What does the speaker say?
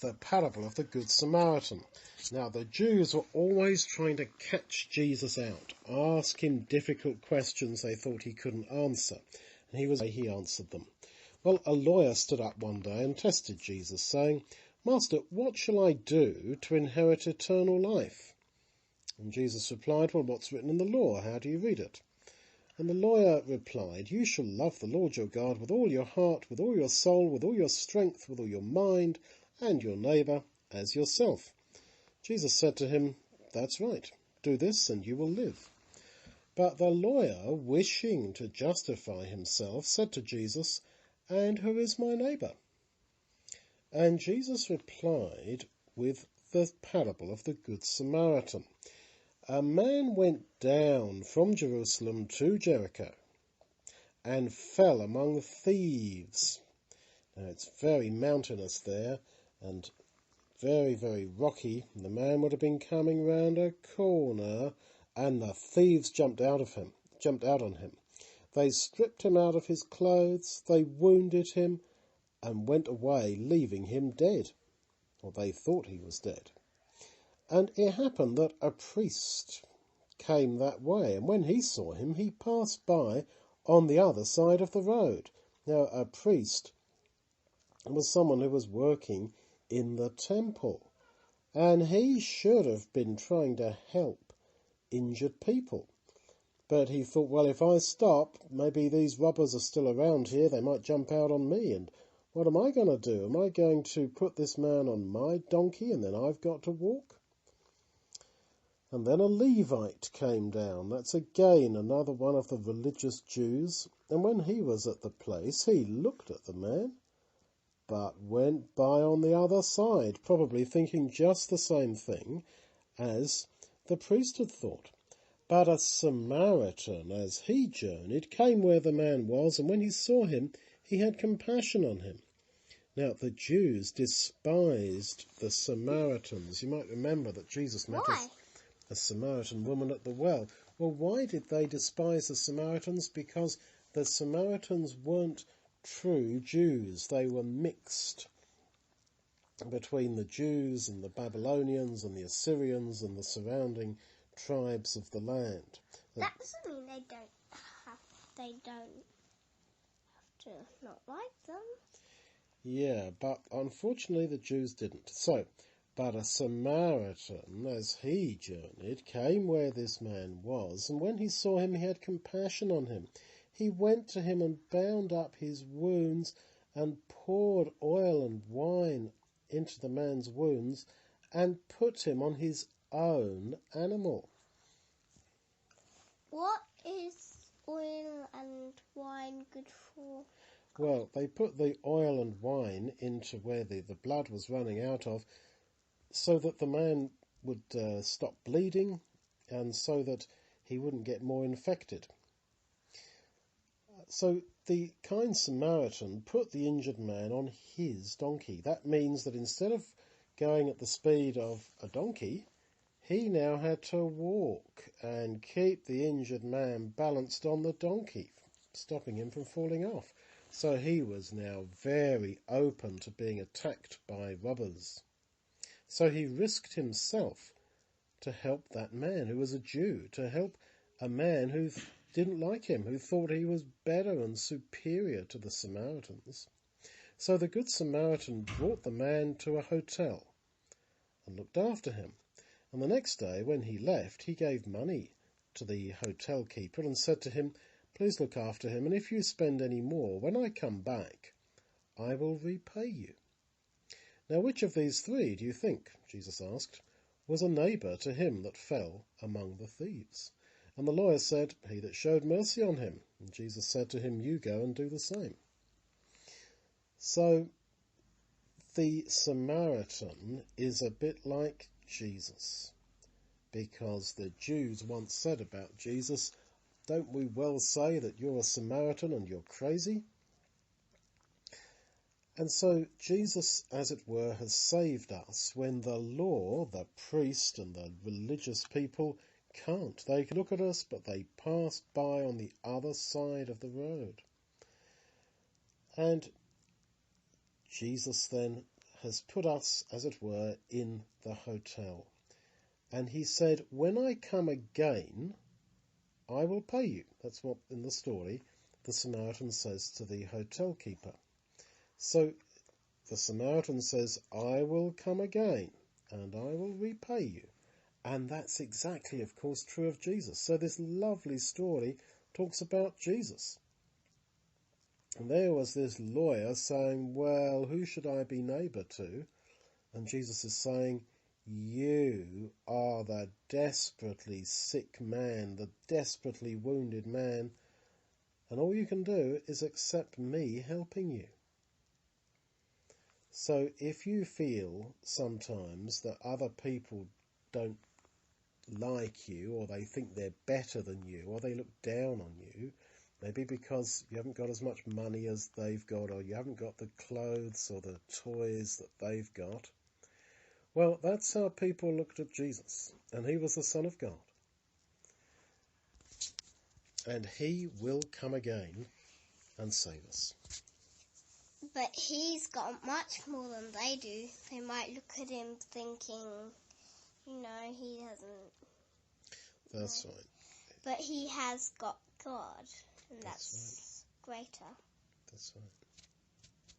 the parable of the Good Samaritan. Now, the Jews were always trying to catch Jesus out, ask him difficult questions they thought he couldn't answer, and he answered them. Well, a lawyer stood up one day and tested Jesus, saying, "Master, what shall I do to inherit eternal life?" And Jesus replied, "Well, what's written in the law? How do you read it?" And the lawyer replied, "You shall love the Lord your God with all your heart, with all your soul, with all your strength, with all your mind, and your neighbour as yourself." Jesus said to him, "That's right. Do this and you will live." But the lawyer, wishing to justify himself, said to Jesus, "And who is my neighbour?" And Jesus replied with the parable of the Good Samaritan. A man went down from Jerusalem to Jericho and fell among thieves. Now it's very mountainous there and very, very rocky. The man would have been coming round a corner and the thieves jumped out on him. They stripped him out of his clothes, they wounded him and went away, leaving him dead. Or they thought he was dead. And it happened that a priest came that way, and when he saw him, he passed by on the other side of the road. Now, a priest was someone who was working in the temple, and he should have been trying to help injured people. But he thought, well, if I stop, maybe these robbers are still around here, they might jump out on me, and what am I going to do? Am I going to put this man on my donkey and then I've got to walk? And then a Levite came down. That's again another one of the religious Jews. And when he was at the place, he looked at the man, but went by on the other side, probably thinking just the same thing as the priest had thought. But a Samaritan, as he journeyed, came where the man was, and when he saw him, he had compassion on him. Now, the Jews despised the Samaritans. You might remember that Jesus met a Samaritan woman at the well. Well, why did they despise the Samaritans? Because the Samaritans weren't true Jews. They were mixed between the Jews and the Babylonians and the Assyrians and the surrounding tribes of the land. That doesn't mean they don't have to not like them. Yeah, but unfortunately the Jews didn't. But a Samaritan, as he journeyed, came where this man was, and when he saw him, he had compassion on him. He went to him and bound up his wounds and poured oil and wine into the man's wounds and put him on his own animal. What is oil and wine good for? Well, they put the oil and wine into where the blood was running out of, so that the man would stop bleeding and so that he wouldn't get more infected. So the kind Samaritan put the injured man on his donkey. That means that instead of going at the speed of a donkey, he now had to walk and keep the injured man balanced on the donkey, stopping him from falling off. So he was now very open to being attacked by robbers. So he risked himself to help that man who was a Jew, to help a man who didn't like him, who thought he was better and superior to the Samaritans. So the Good Samaritan brought the man to a hotel and looked after him. And the next day, when he left, he gave money to the hotel keeper and said to him, "Please look after him, and if you spend any more, when I come back, I will repay you." Now, which of these three, do you think, Jesus asked, was a neighbour to him that fell among the thieves? And the lawyer said, "He that showed mercy on him." And Jesus said to him, "You go and do the same." So the Samaritan is a bit like Jesus, because the Jews once said about Jesus, "Don't we well say that you're a Samaritan and you're crazy?" And so Jesus, as it were, has saved us when the law, the priest and the religious people can't. They can look at us, but they pass by on the other side of the road. And Jesus then has put us, as it were, in the hotel. And he said, when I come again, I will pay you. That's what, in the story, the Samaritan says to the hotel keeper. So the Samaritan says, I will come again, and I will repay you. And that's exactly, of course, true of Jesus. So this lovely story talks about Jesus. And there was this lawyer saying, well, who should I be neighbour to? And Jesus is saying, you are the desperately sick man, the desperately wounded man, and all you can do is accept me helping you. So if you feel sometimes that other people don't like you, or they think they're better than you, or they look down on you, maybe because you haven't got as much money as they've got, or you haven't got the clothes or the toys that they've got. Well, that's how people looked at Jesus, and he was the Son of God. And he will come again and save us. But he's got much more than they do. They might look at him thinking, he doesn't. That's right. But he has got God, and that's greater. That's right.